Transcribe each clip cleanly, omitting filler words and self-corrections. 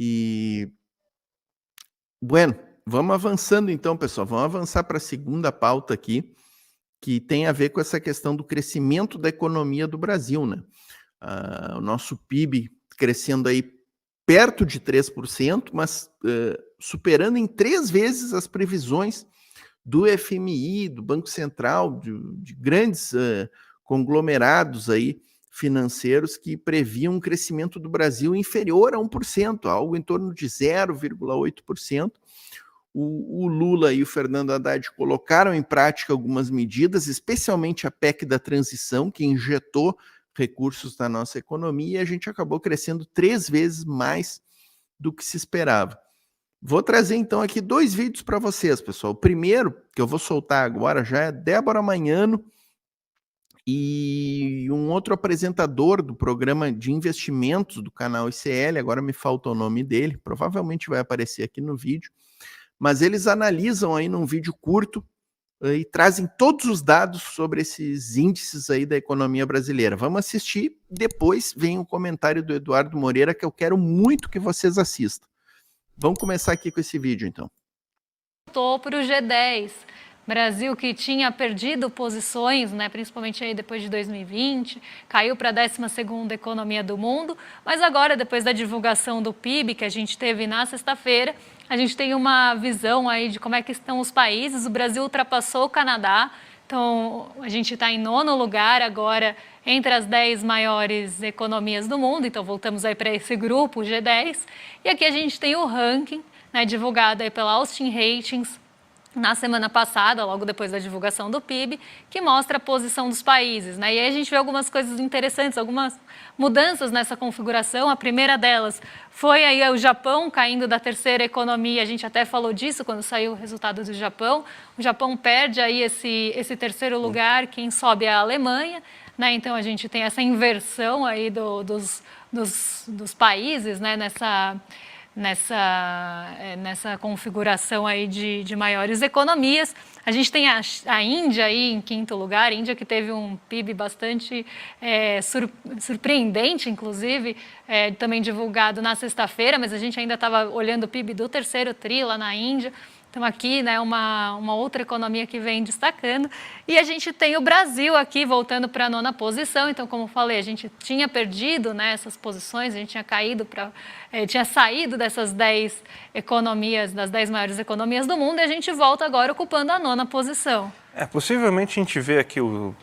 E, bueno, vamos avançando então, pessoal. Vamos avançar para a segunda pauta aqui, que tem a ver com essa questão do crescimento da economia do Brasil, né? O nosso PIB crescendo aí perto de 3%, mas superando em 3 vezes as previsões do FMI, do Banco Central, de grandes conglomerados aí financeiros que previam um crescimento do Brasil inferior a 1%, algo em torno de 0,8%. O Lula e o Fernando Haddad colocaram em prática algumas medidas, especialmente a PEC da transição, que injetou recursos na nossa economia, e a gente acabou crescendo 3 vezes mais do que se esperava. Vou trazer então aqui 2 vídeos para vocês, pessoal. O primeiro, que eu vou soltar agora, já é Débora Magnano e um outro apresentador do programa de investimentos do canal ICL, agora me falta o nome dele, provavelmente vai aparecer aqui no vídeo, mas eles analisam aí num vídeo curto e trazem todos os dados sobre esses índices aí da economia brasileira. Vamos assistir, depois vem o comentário do Eduardo Moreira, que eu quero muito que vocês assistam. Vamos começar aqui com esse vídeo, então. Voltou para o G10. Brasil, que tinha perdido posições, né, principalmente aí depois de 2020, caiu para a 12ª economia do mundo, mas agora, depois da divulgação do PIB que a gente teve na sexta-feira, a gente tem uma visão aí de como é que estão os países. O Brasil ultrapassou o Canadá, então a gente está em 9º lugar agora entre as 10 maiores economias do mundo, então voltamos aí para esse grupo, o G10, e aqui a gente tem o ranking, né, divulgado aí pela Austin Ratings na semana passada, logo depois da divulgação do PIB, que mostra a posição dos países, né? E aí a gente vê algumas coisas interessantes, algumas mudanças nessa configuração. A primeira delas foi aí o Japão caindo da 3ª economia, a gente até falou disso quando saiu o resultado do Japão. O Japão perde aí esse 3º lugar, quem sobe é a Alemanha, né? Então a gente tem essa inversão aí dos países, né? Nessa configuração aí de maiores economias. A gente tem a Índia aí em 5º lugar, a Índia que teve um PIB bastante surpreendente, inclusive, também divulgado na sexta-feira, mas a gente ainda estava olhando o PIB do 3º TRI lá na Índia. Então aqui, né, uma outra economia que vem destacando. E a gente tem o Brasil aqui voltando para a 9ª posição. Então, como falei, a gente tinha perdido, né, essas posições, a gente tinha saído dessas 10 economias, das 10 maiores economias do mundo, e a gente volta agora ocupando a 9ª posição. Possivelmente a gente vê aqui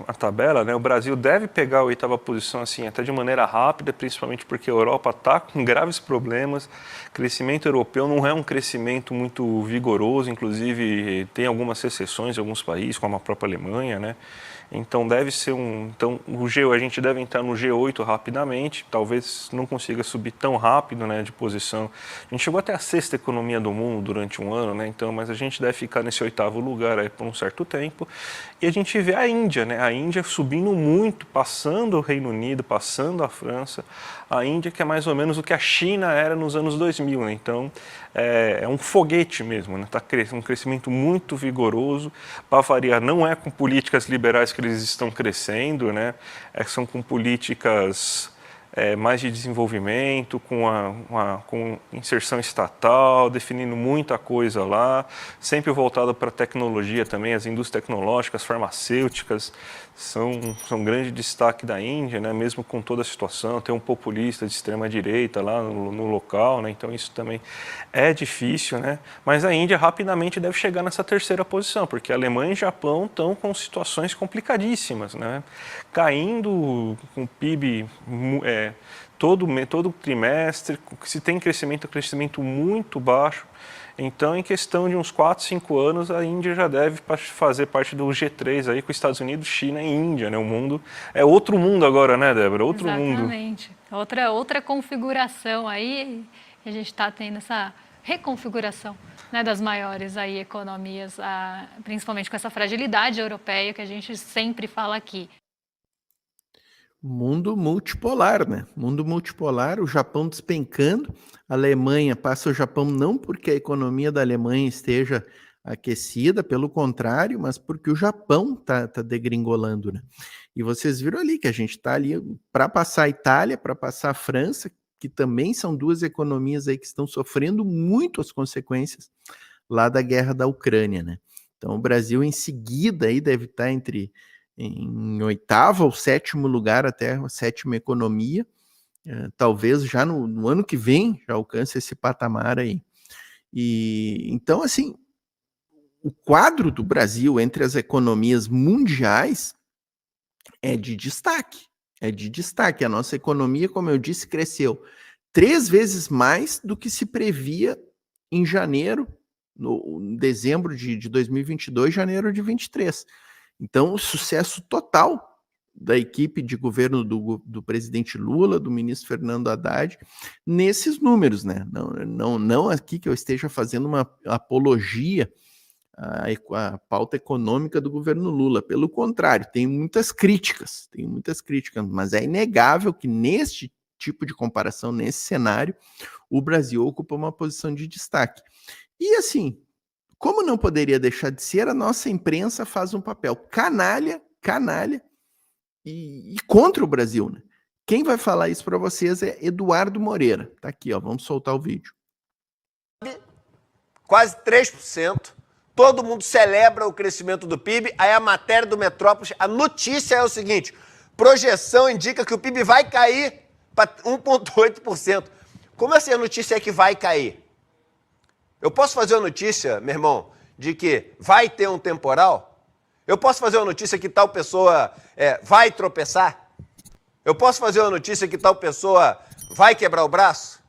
a tabela, né? O Brasil deve pegar a 8ª posição assim, até de maneira rápida, principalmente porque a Europa está com graves problemas. O crescimento europeu não é um crescimento muito vigoroso, inclusive tem algumas recessões em alguns países, como a própria Alemanha, né? Então deve ser então a gente deve entrar no G8 rapidamente, talvez não consiga subir tão rápido, né, de posição. A gente chegou até a 6ª economia do mundo durante um ano, né? Então, mas a gente deve ficar nesse 8º lugar aí por um certo tempo. E a gente vê a Índia, né? A Índia subindo muito, passando o Reino Unido, passando a França. A Índia que é mais ou menos o que a China era nos anos 2000, né? Então é um foguete mesmo, né? Tá um crescimento muito vigoroso. Para variar, não é com políticas liberais que eles estão crescendo, né? São com políticas mais de desenvolvimento, com inserção estatal, definindo muita coisa lá, sempre voltado para a tecnologia também, as indústrias tecnológicas, farmacêuticas, são grande destaque da Índia, né? Mesmo com toda a situação, tem um populista de extrema-direita lá no local, né? Então isso também é difícil, né? Mas a Índia rapidamente deve chegar nessa 3ª posição, porque a Alemanha e o Japão estão com situações complicadíssimas, né? Caindo com PIB todo trimestre, se tem crescimento muito baixo. Então, em questão de uns 4, 5 anos, a Índia já deve fazer parte do G3 aí com os Estados Unidos, China e Índia, né? O mundo é outro mundo agora, né, Débora? Outro mundo. Exatamente. Outra configuração aí, a gente está tendo essa reconfiguração, né, das maiores aí economias, principalmente com essa fragilidade europeia que a gente sempre fala aqui. Mundo multipolar, né? Mundo multipolar, o Japão despencando, a Alemanha passa o Japão não porque a economia da Alemanha esteja aquecida, pelo contrário, mas porque o Japão tá degringolando, né? E vocês viram ali que a gente tá ali para passar a Itália, para passar a França, que também são duas economias aí que estão sofrendo muito as consequências lá da guerra da Ucrânia, né? Então o Brasil em seguida aí deve estar em oitavo ou sétimo lugar, até a sétima economia, talvez já no ano que vem já alcance esse patamar aí. E então, assim, o quadro do Brasil entre as economias mundiais é de destaque. É de destaque. A nossa economia, como eu disse, cresceu 3 vezes mais do que se previa em janeiro, no dezembro de 2022, janeiro de 23. Então, o sucesso total da equipe de governo do presidente Lula, do ministro Fernando Haddad, nesses números, né? Não aqui que eu esteja fazendo uma apologia à pauta econômica do governo Lula. Pelo contrário, tem muitas críticas, mas é inegável que neste tipo de comparação, nesse cenário, o Brasil ocupa uma posição de destaque. E assim, como não poderia deixar de ser, a nossa imprensa faz um papel canalha e contra o Brasil, né? Quem vai falar isso para vocês é Eduardo Moreira. Tá aqui, ó, vamos soltar o vídeo. Quase 3%. Todo mundo celebra o crescimento do PIB. Aí a matéria do Metrópolis, a notícia é o seguinte: projeção indica que o PIB vai cair para 1,8%. Como assim a notícia é que vai cair? Eu posso fazer uma notícia, meu irmão, de que vai ter um temporal? Eu posso fazer uma notícia que tal pessoa vai tropeçar? Eu posso fazer uma notícia que tal pessoa vai quebrar o braço?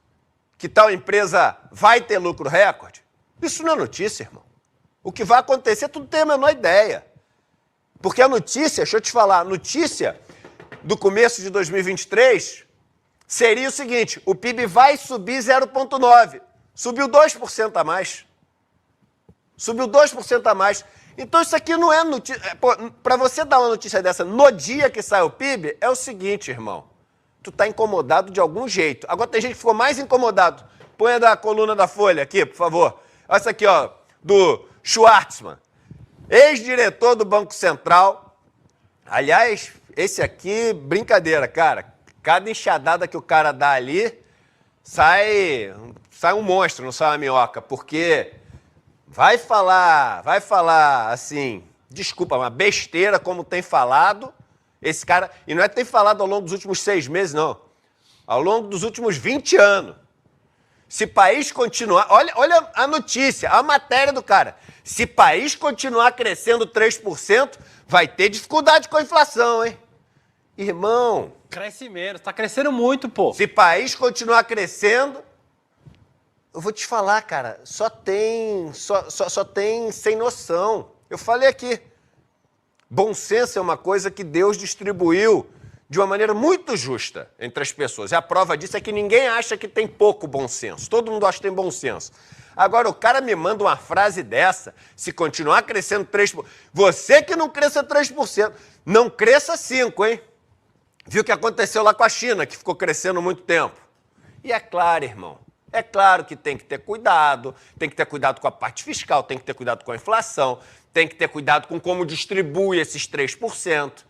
Que tal empresa vai ter lucro recorde? Isso não é notícia, irmão. O que vai acontecer, tu não tem a menor ideia. Porque a notícia, deixa eu te falar, a notícia do começo de 2023 seria o seguinte: o PIB vai subir 0,9%. Subiu 2% a mais. Subiu 2% a mais. Então isso aqui não é notícia. Para você dar uma notícia dessa no dia que sai o PIB, é o seguinte, irmão. Tu tá incomodado de algum jeito. Agora tem gente que ficou mais incomodado. Põe a da coluna da Folha aqui, por favor. Olha essa aqui, ó, do Schwartzman, ex-diretor do Banco Central. Aliás, esse aqui, brincadeira, cara. Cada enxadada que o cara dá ali, sai um monstro, não sai uma minhoca, porque vai falar assim, desculpa, uma besteira como tem falado esse cara, e não é ter falado ao longo dos últimos 6 meses, não, ao longo dos últimos 20 anos. Se país continuar, olha a notícia, a matéria do cara, se país continuar crescendo 3%, vai ter dificuldade com a inflação, hein? Irmão... Cresce menos, tá crescendo muito, pô. Se país continuar crescendo, eu vou te falar, cara, só tem sem noção. Eu falei aqui, bom senso é uma coisa que Deus distribuiu de uma maneira muito justa entre as pessoas. E a prova disso é que ninguém acha que tem pouco bom senso. Todo mundo acha que tem bom senso. Agora, o cara me manda uma frase dessa, se continuar crescendo 3%, você que não cresça 3%, não cresça 5%, hein? Viu o que aconteceu lá com a China, que ficou crescendo muito tempo. E é claro, irmão, é claro que tem que ter cuidado com a parte fiscal, tem que ter cuidado com a inflação, tem que ter cuidado com como distribui esses 3%,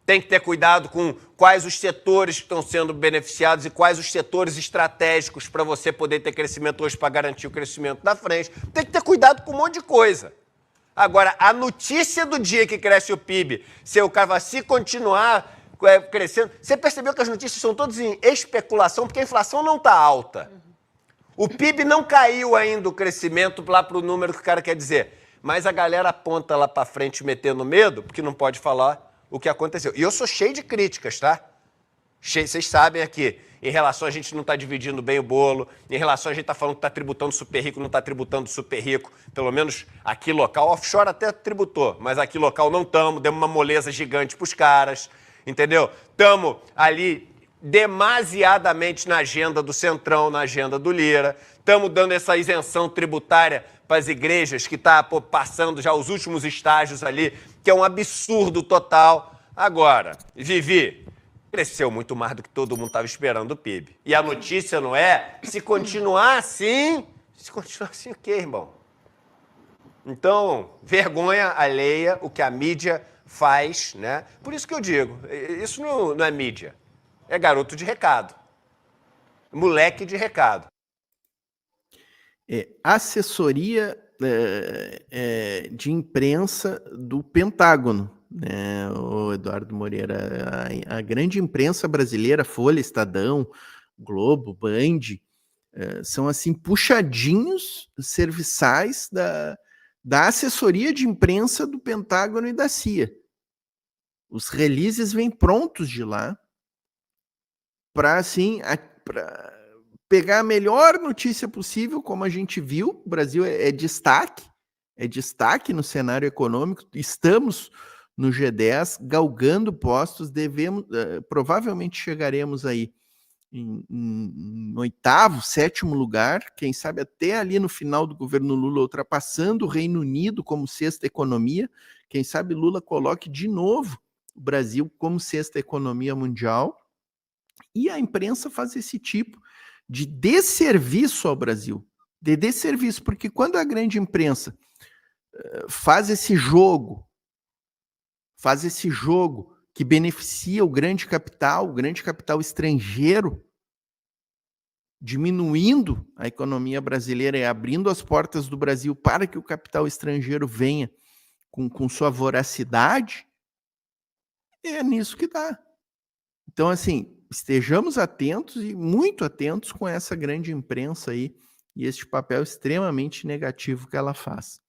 tem que ter cuidado com quais os setores que estão sendo beneficiados e quais os setores estratégicos para você poder ter crescimento hoje para garantir o crescimento da frente. Tem que ter cuidado com um monte de coisa. Agora, a notícia do dia que cresce o PIB, se o cara se continuar crescendo, você percebeu que as notícias são todas em especulação, porque a inflação não está alta. O PIB não caiu ainda o crescimento lá para o número que o cara quer dizer, mas a galera aponta lá para frente metendo medo, porque não pode falar o que aconteceu. E eu sou cheio de críticas, tá? Vocês sabem aqui, em relação a gente não está dividindo bem o bolo, em relação a gente está falando que está tributando super rico, não está tributando super rico, pelo menos aqui local, offshore até tributou, mas aqui local não estamos, demos uma moleza gigante para os caras, entendeu? Estamos ali demasiadamente na agenda do Centrão, na agenda do Lira, estamos dando essa isenção tributária para as igrejas, que está passando já os últimos estágios ali, que é um absurdo total. Agora, Vivi, cresceu muito mais do que todo mundo estava esperando o PIB. E a notícia não é se continuar assim o quê, irmão? Então, vergonha alheia o que a mídia faz, né? Por isso que eu digo, isso não é mídia, é garoto de recado. moleque de recado. Assessoria de imprensa do Pentágono, né, o Eduardo Moreira, a grande imprensa brasileira, Folha, Estadão, Globo, Band, são assim puxadinhos serviçais da assessoria de imprensa do Pentágono e da CIA. Os releases vêm prontos de lá para assim, pegar a melhor notícia possível, como a gente viu. O Brasil é destaque no cenário econômico. Estamos no G10, galgando postos, provavelmente chegaremos aí em 8º, 7º lugar, quem sabe até ali no final do governo Lula, ultrapassando o Reino Unido como 6ª economia. Quem sabe Lula coloque de novo o Brasil como 6ª economia mundial. E a imprensa faz esse tipo de desserviço ao Brasil, de desserviço, porque quando a grande imprensa faz esse jogo que beneficia o grande capital estrangeiro, diminuindo a economia brasileira e abrindo as portas do Brasil para que o capital estrangeiro venha com sua voracidade, é nisso que dá. Então, assim, estejamos atentos e muito atentos com essa grande imprensa aí e este papel extremamente negativo que ela faz.